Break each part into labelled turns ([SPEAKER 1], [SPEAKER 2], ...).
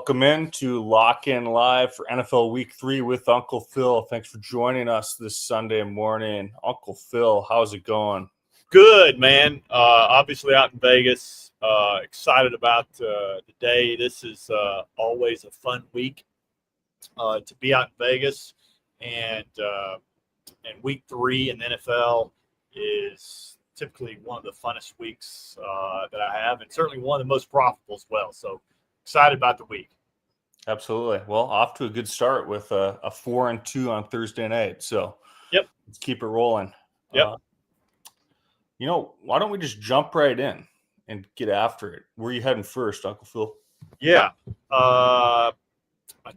[SPEAKER 1] Welcome in to Lock In Live for NFL Week 3 with Uncle Phil. Thanks for joining us this Sunday morning. Uncle Phil, how's it going?
[SPEAKER 2] Good, man. Obviously out in Vegas. Excited about the day. This is always a fun week to be out in Vegas. And Week 3 in the NFL is typically one of the funnest weeks that I have, and certainly one of the most profitable as well. So excited about the week.
[SPEAKER 1] Absolutely. Well, off to a good start with a 4-2 on Thursday night. So
[SPEAKER 2] yep,
[SPEAKER 1] let's keep it rolling.
[SPEAKER 2] Yep.
[SPEAKER 1] Why don't we just jump right in and get after it? Where are you heading first, Uncle Phil?
[SPEAKER 2] Yeah. My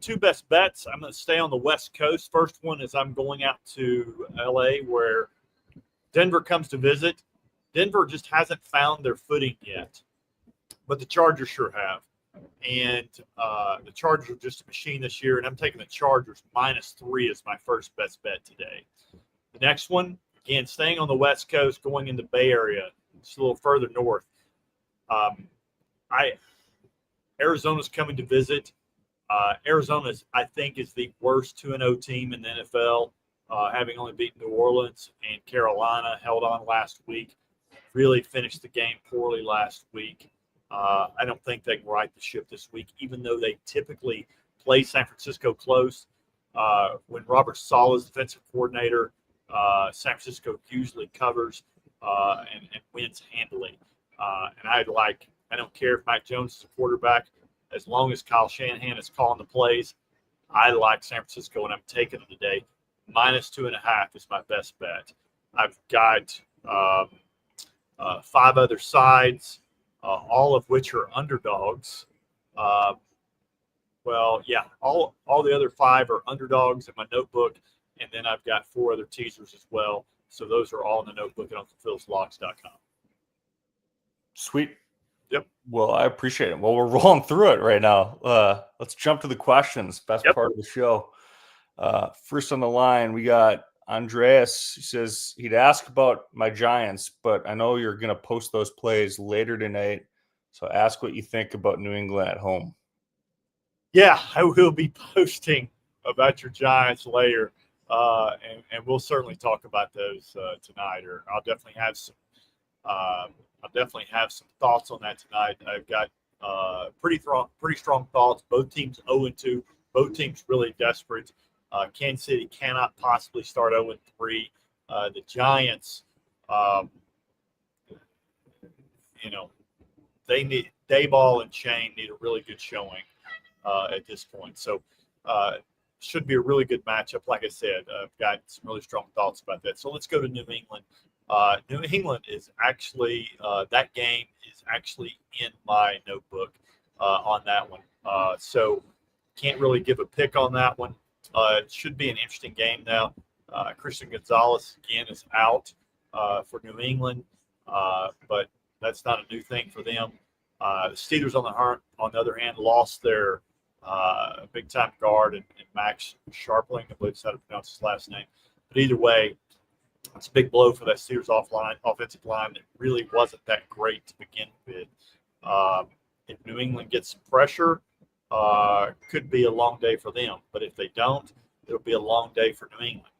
[SPEAKER 2] two best bets, I'm going to stay on the West Coast. First one is I'm going out to L.A. where Denver comes to visit. Denver just hasn't found their footing yet, but the Chargers sure have. And the Chargers are just a machine this year, and I'm taking the Chargers -3 as my first best bet today. The next one, again, staying on the West Coast, going in the Bay Area, just a little further north. Arizona's coming to visit. Arizona, I think, is the worst 2-0 team in the NFL, having only beaten New Orleans, and Carolina held on last week. Really finished the game poorly last week. I don't think they can right the ship this week, even though they typically play San Francisco close. When Robert Saleh is defensive coordinator, San Francisco usually covers and wins handily. And I don't care if Mac Jones is a quarterback, as long as Kyle Shanahan is calling the plays. I like San Francisco, and I'm taking them today. -2.5 is my best bet. I've got 5 other sides, all of which are underdogs. All the other 5 are underdogs in my notebook, and then I've got 4 other teasers as well. So those are all in the notebook at UnclePhil'sLocks.com.
[SPEAKER 1] Sweet.
[SPEAKER 2] Yep.
[SPEAKER 1] Well, I appreciate it. Well, we're rolling through it right now. Let's jump to the questions. Best part of the show. First on the line, we got Andreas. He says he'd ask about my Giants, but I know you're going to post those plays later tonight. So ask what you think about New England at home.
[SPEAKER 2] Yeah, I will be posting about your Giants later, and we'll certainly talk about those tonight. Or I'll definitely have some. I'll definitely have some thoughts on that tonight. I've got pretty strong thoughts. Both teams 0-2. Both teams really desperate. Kansas City cannot possibly start 0-3. The Giants, they need Dayball and Shane need a really good showing at this point. So should be a really good matchup. Like I said, I've got some really strong thoughts about that. So let's go to New England. New England is actually that game is actually in my notebook on that one. So can't really give a pick on that one. It should be an interesting game now. Christian Gonzalez again is out for New England, but that's not a new thing for them. The Steelers on the other hand lost their big time guard and Max Sharpling. I believe that's how to pronounce his last name. But either way, it's a big blow for that Steelers offensive line that really wasn't that great to begin with. If New England gets some pressure, could be a long day for them. But if they don't, it'll be a long day for New England.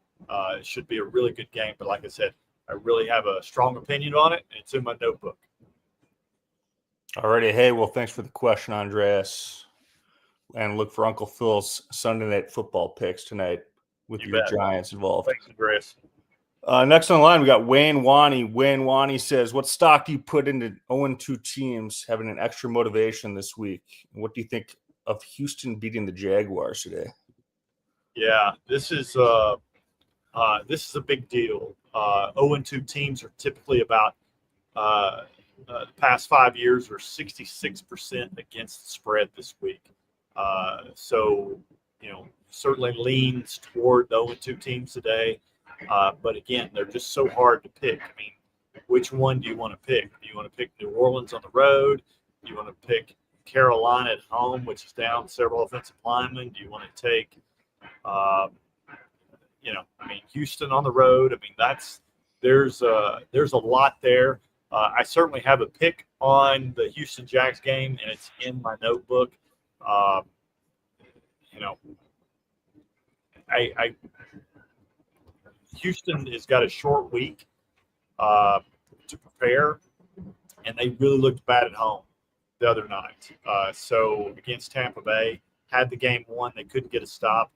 [SPEAKER 2] It should be a really good game. But like I said, I really have a strong opinion on it, and it's in my notebook.
[SPEAKER 1] Alrighty. Hey, well, thanks for the question, Andreas. And look for Uncle Phil's Sunday Night Football picks tonight with your Giants involved.
[SPEAKER 2] Thanks, Andreas.
[SPEAKER 1] Next on the line, we got Wayne Wani. Wayne Wani says, what stock do you put into 0-2 teams having an extra motivation this week? And what do you think of Houston beating the Jaguars today?
[SPEAKER 2] Yeah, this is a big deal. 0-2 teams are typically about the past 5 years are 66% against the spread this week. So certainly leans toward the 0-2 teams today. But again, they're just so hard to pick. I mean, which one do you want to pick? Do you want to pick New Orleans on the road? Do you want to pick Carolina at home, which is down several offensive linemen? Do you want to take, Houston on the road? I mean, there's a lot there. I certainly have a pick on the Houston Jags game, and it's in my notebook. you know, I Houston has got a short week to prepare, and they really looked bad at home the other night. So against Tampa Bay, had the game won, they couldn't get a stop.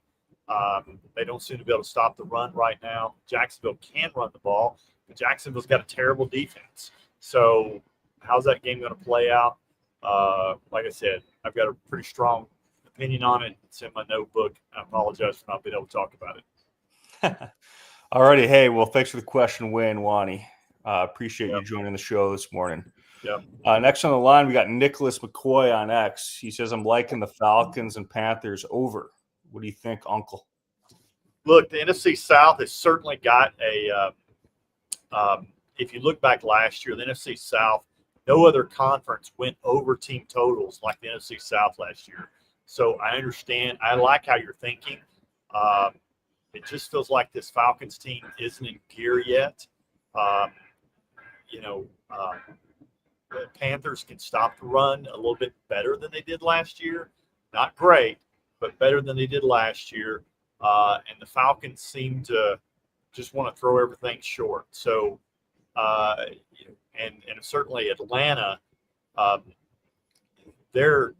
[SPEAKER 2] They don't seem to be able to stop the run right now. Jacksonville can run the ball, but Jacksonville's got a terrible defense. So how's that game going to play out? Like I said, I've got a pretty strong opinion on it. It's in my notebook. I apologize for not being able to talk about it.
[SPEAKER 1] All righty. Hey, well, thanks for the question, Wayne Wani. Appreciate you joining the show this morning. Next on the line, we got Nicholas McCoy on X. He says, I'm liking the Falcons and Panthers over. What do you think, Uncle?
[SPEAKER 2] Look, the NFC South has certainly got if you look back last year, the NFC South, no other conference went over team totals like the NFC South last year. So I understand. I like how you're thinking. It just feels like this Falcons team isn't in gear yet. The Panthers can stop the run a little bit better than they did last year. Not great, but better than they did last year. And the Falcons seem to just want to throw everything short. So, and certainly Atlanta, their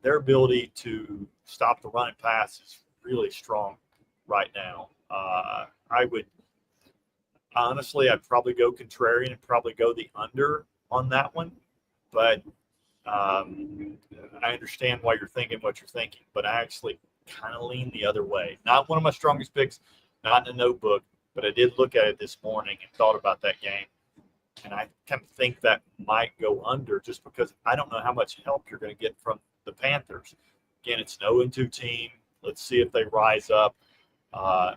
[SPEAKER 2] ability to stop the run and pass is really strong right now. I'd probably go contrarian and probably go the under on that one. But I understand why you're thinking what you're thinking, but I actually kind of lean the other way. Not one of my strongest picks, not in the notebook, but I did look at it this morning and thought about that game. And I kind of think that might go under just because I don't know how much help you're going to get from the Panthers. Again, it's an 0-2 team. Let's see if they rise up.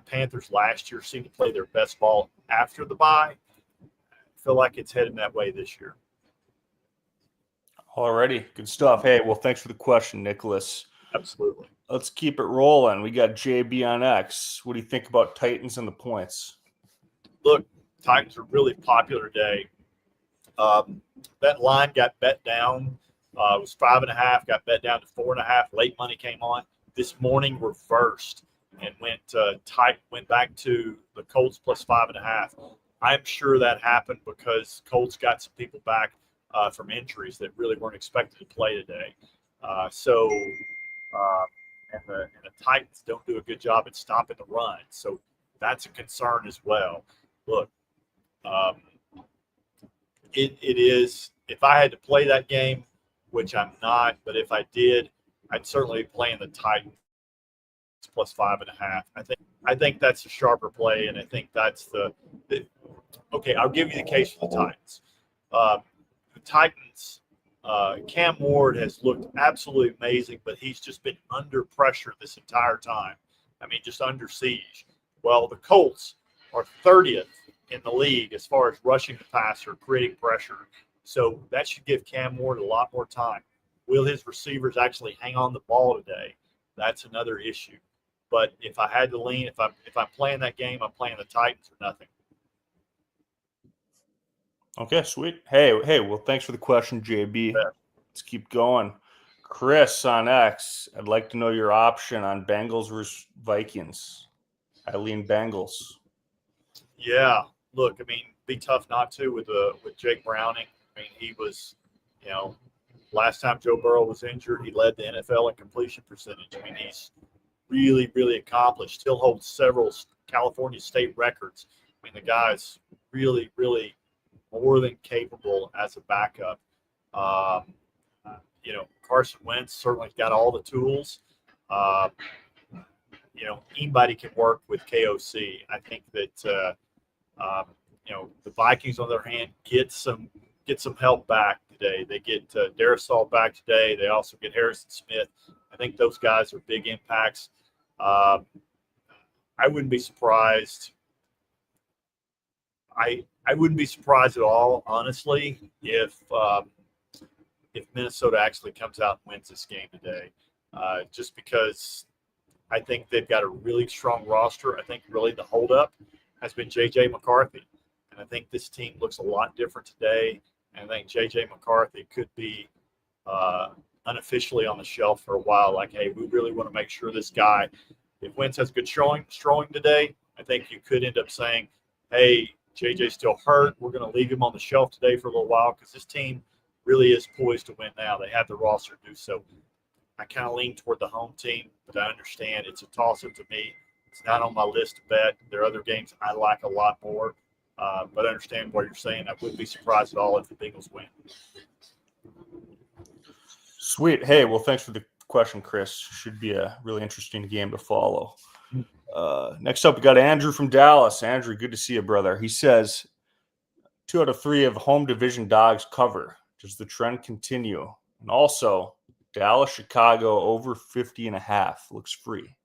[SPEAKER 2] Panthers last year seemed to play their best ball after the bye. I feel like it's heading that way this year.
[SPEAKER 1] Alrighty, good stuff. Hey, well, thanks for the question, Nicholas.
[SPEAKER 2] Absolutely.
[SPEAKER 1] Let's keep it rolling. We got JB on X. What do you think about Titans and the points?
[SPEAKER 2] Look, Titans are really popular today. That line got bet down. It was 5.5, got bet down to 4.5. Late money came on. This morning reversed and went back to the Colts plus 5.5. I'm sure that happened because Colts got some people back from injuries that really weren't expected to play today. And the Titans don't do a good job at stopping the run. So that's a concern as well. Look, it is, if I had to play that game, which I'm not, but if I did, I'd certainly be playing the Titans plus 5.5. I think that's a sharper play, and I think that's okay, I'll give you the case for the Titans. The Titans, Cam Ward has looked absolutely amazing, but he's just been under pressure this entire time. I mean, just under siege. Well, the Colts are 30th in the league as far as rushing the passer, creating pressure. So that should give Cam Ward a lot more time. Will his receivers actually hang on the ball today? That's another issue. But if I had to lean, if I'm playing that game, I'm playing the Titans or nothing.
[SPEAKER 1] Okay, sweet. Hey, well, thanks for the question, JB.
[SPEAKER 2] Yeah.
[SPEAKER 1] Let's keep going. Chris on X, I'd like to know your option on Bengals versus Vikings. I lean Bengals.
[SPEAKER 2] Yeah, look, I mean, be tough not to with Jake Browning. I mean, he was, last time Joe Burrow was injured, he led the NFL in completion percentage. I mean, he's really, really accomplished. Still holds several California state records. I mean, the guy's really, really more than capable as a backup. Carson Wentz certainly got all the tools. Anybody can work with KOC. I think that the Vikings, on their hand, get some help back today. They get Darisaw back today. They also get Harrison Smith. I think those guys are big impacts. I wouldn't be surprised. I wouldn't be surprised at all, honestly, if Minnesota actually comes out and wins this game today, just because I think they've got a really strong roster. I think really the holdup has been J.J. McCarthy, and I think this team looks a lot different today. And I think J.J. McCarthy could be unofficially on the shelf for a while. Like, hey, we really want to make sure this guy, if Wentz has good throwing today, I think you could end up saying, hey, JJ's still hurt. We're going to leave him on the shelf today for a little while because this team really is poised to win now. They have the roster to do so. I kind of lean toward the home team, but I understand it's a toss-up to me. It's not on my list to bet. There are other games I like a lot more, but I understand what you're saying. I wouldn't be surprised at all if the Bengals win.
[SPEAKER 1] Sweet. Hey, well, thanks for the question, Chris. Should be a really interesting game to follow. Next up, we got Andrew from Dallas. Andrew, good to see you, brother. He says 2 out of 3 of home division dogs cover. Does the trend continue? And also, Dallas, Chicago over 50.5 looks free.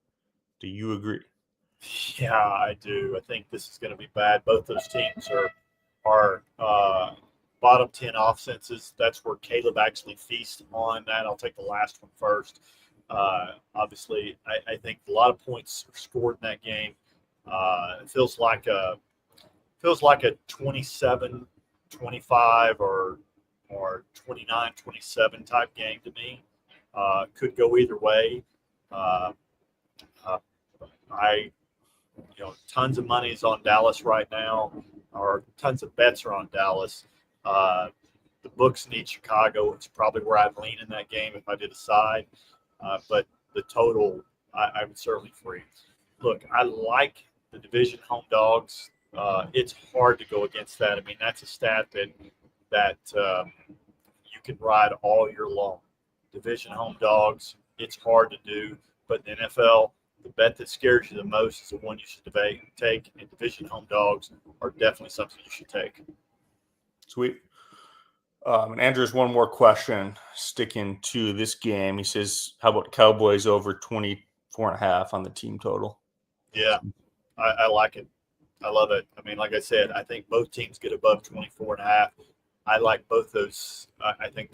[SPEAKER 1] Do you agree?
[SPEAKER 2] Yeah, I do. I think this is going to be bad. Both those teams are bottom 10 offenses. That's where Caleb actually feasts on that. I'll take the last one first. Obviously, I think a lot of points are scored in that game. It feels like a 27-25 or 29-27 type game to me. Could go either way. Tons of money is on Dallas right now, or tons of bets are on Dallas. The books need Chicago. It's probably where I'd lean in that game if I did a side. But the total, I would certainly free. Look, I like the division home dogs. It's hard to go against that. I mean, that's a stat that you can ride all year long. Division home dogs, it's hard to do. But in the NFL, the bet that scares you the most is the one you should take. And division home dogs are definitely something you should take.
[SPEAKER 1] Sweet. And Andrew's one more question sticking to this game. He says, how about Cowboys over 24.5 on the team total?
[SPEAKER 2] Yeah, I like it. I love it. I mean, like I said, I think both teams get above 24.5. I like both those. I think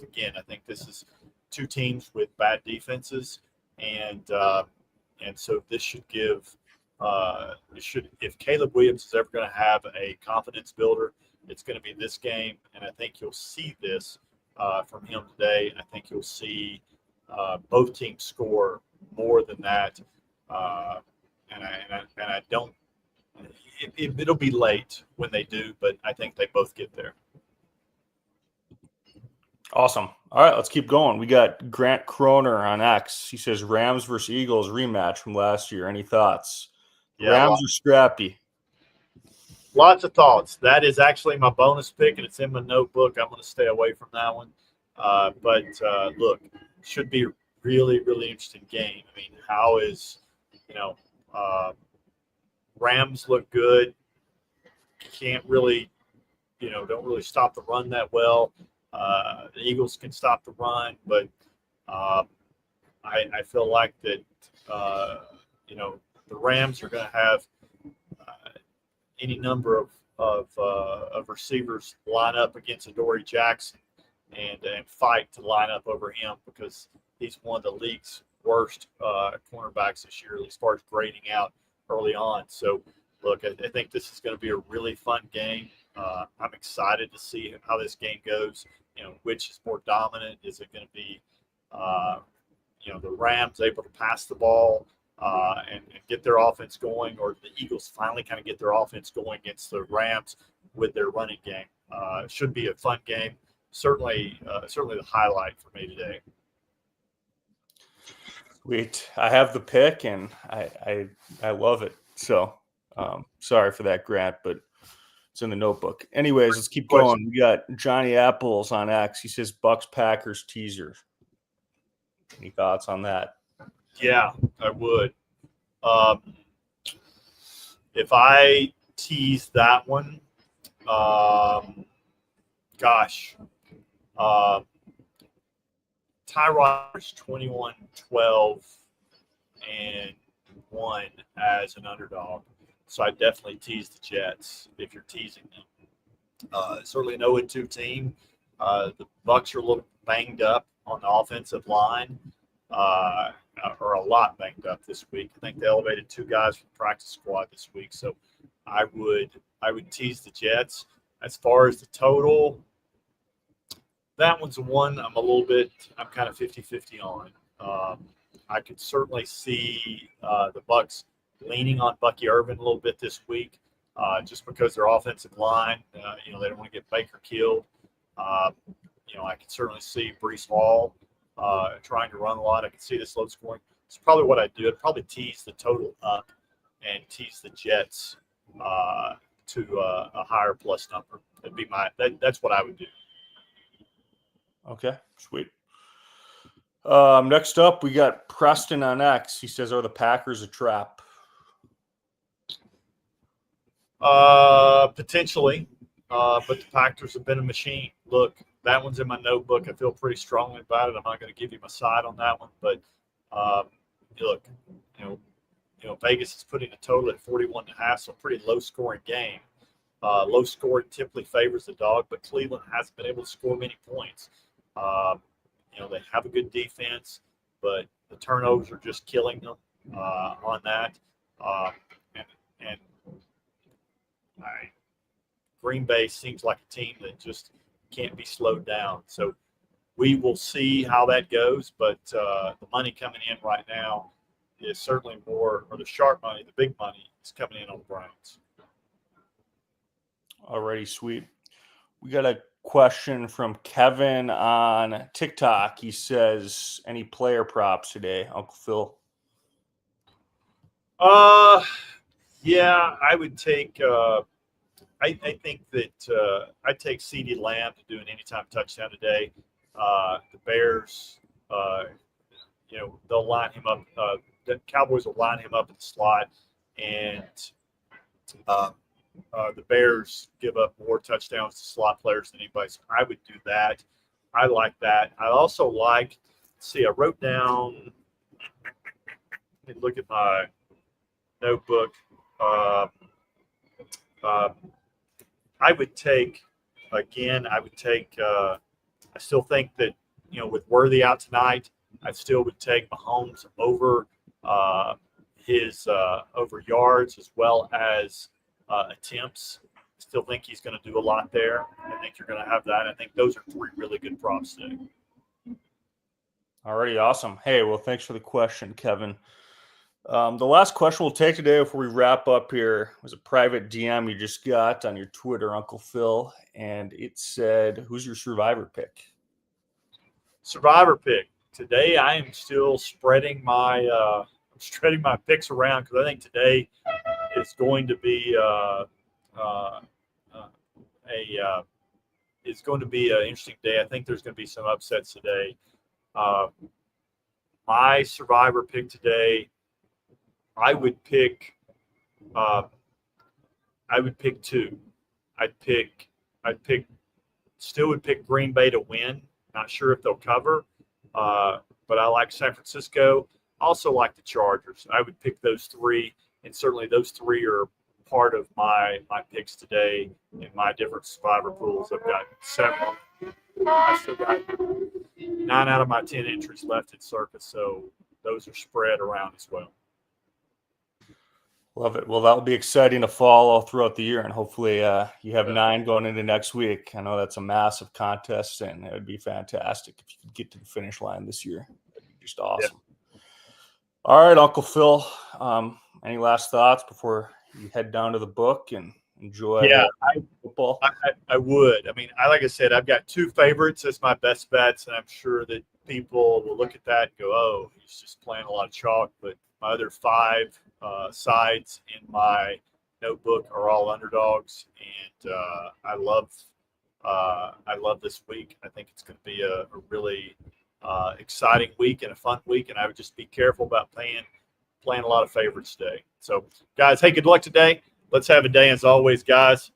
[SPEAKER 2] this is 2 teams with bad defenses. And so this should give if Caleb Williams is ever going to have a confidence builder, it's going to be this game, and I think you'll see this from him today. I think you'll see both teams score more than that, and I don't. It'll be late when they do, but I think they both get there.
[SPEAKER 1] Awesome. All right, let's keep going. We got Grant Croner on X. He says Rams versus Eagles rematch from last year. Any thoughts? Yeah, Rams are scrappy.
[SPEAKER 2] Lots of thoughts. That is actually my bonus pick, and it's in my notebook. I'm going to stay away from that one. But look, should be a really, really interesting game. I mean, how is, Rams look good. Can't really, don't really stop the run that well. The Eagles can stop the run, but I feel like that, the Rams are going to have any number of receivers line up against Adoree Jackson and fight to line up over him because he's one of the league's worst cornerbacks this year as far as grading out early on. So, look, I think this is going to be a really fun game. I'm excited to see how this game goes. Which is more dominant? Is it going to be, the Rams able to pass the ball and get their offense going, or the Eagles finally kind of get their offense going against the Rams with their running game? It should be a fun game. Certainly the highlight for me today.
[SPEAKER 1] Sweet. I have the pick, and I love it. So sorry for that, Grant, but it's in the notebook. Anyways, let's keep going. We got Johnny Apples on X. He says Bucks Packers teaser. Any thoughts on that?
[SPEAKER 2] Yeah, I would. If I tease that one, Tyrod's 21-12 and 1 as an underdog. So I definitely tease the Jets if you're teasing them. Certainly an 0-2 team. The Bucks are a little banged up on the offensive line, or a lot banged up this week. I think they elevated 2 guys from the practice squad this week. So I would tease the Jets. As far as the total, That one's one I'm kind of 50-50 on. I could certainly see the Bucks leaning on Bucky Irvin a little bit this week, just because their offensive line, they don't want to get Baker killed. I can certainly see Breece Hall trying to run a lot. I can see this low scoring. It's probably what I'd do. I'd probably tease the total up and tease the Jets to a higher plus number. That's what I would do.
[SPEAKER 1] Okay, sweet. Next up, we got Preston on X. He says, "Are the Packers a trap?"
[SPEAKER 2] Potentially, but the Packers have been a machine. Look, that one's in my notebook. I feel pretty strongly about it. I'm not going to give you my side on that one, but look, Vegas is putting a total at 41.5, so a pretty low-scoring game. Low scoring typically favors the dog, but Cleveland hasn't been able to score many points. They have a good defense, but the turnovers are just killing them on that. Green Bay seems like a team that just can't be slowed down. So we will see how that goes, but the money coming in right now is certainly more, or the sharp money, the big money is coming in on the Browns.
[SPEAKER 1] Alrighty, sweet. We got a question from Kevin on TikTok. He says, "Any player props today, Uncle Phil?"
[SPEAKER 2] Yeah, I would take. I think that I'd take CeeDee Lamb to do an anytime touchdown today. The Bears, they'll line him up. The Cowboys will line him up in the slot, and the Bears give up more touchdowns to slot players than anybody. So I would do that. I like that. I also like. I wrote down. Let me look at my notebook. I would take. I still think that with Worthy out tonight, I still would take Mahomes over his over yards as well as attempts. I still think he's going to do a lot there. I think you're going to have that. I think those are three really good props today.
[SPEAKER 1] Alrighty, awesome. Hey, well, thanks for the question, Kevin. The last question we'll take today before we wrap up here was a private DM you just got on your Twitter, Uncle Phil, and it said, "Who's your survivor pick?"
[SPEAKER 2] Survivor pick. Today I am still spreading my picks around because I think today is going to be it's going to be an interesting day. I think there's going to be some upsets today. My survivor pick today, I would pick two. Still would pick Green Bay to win. Not sure if they'll cover, but I like San Francisco. Also like the Chargers. I would pick those three, and certainly those three are part of my picks today in my different survivor pools. I've got 7. I still got 9 out of my 10 entries left at Circus, so those are spread around as well.
[SPEAKER 1] Love it. Well, that'll be exciting to follow throughout the year, and hopefully you have 9 going into next week. I know that's a massive contest, and it would be fantastic if you could get to the finish line this year. That'd be just awesome. Yeah. All right, Uncle Phil, any last thoughts before you head down to the book and enjoy football?
[SPEAKER 2] I would. I mean, like I said, I've got 2 favorites as my best bets, and I'm sure that people will look at that and go, "Oh, he's just playing a lot of chalk." But my other 5 sides in my notebook are all underdogs, and I love this week. I think it's going to be a really exciting week and a fun week, and I would just be careful about playing a lot of favorites today. So, guys, hey, good luck today. Let's have a day as always, guys.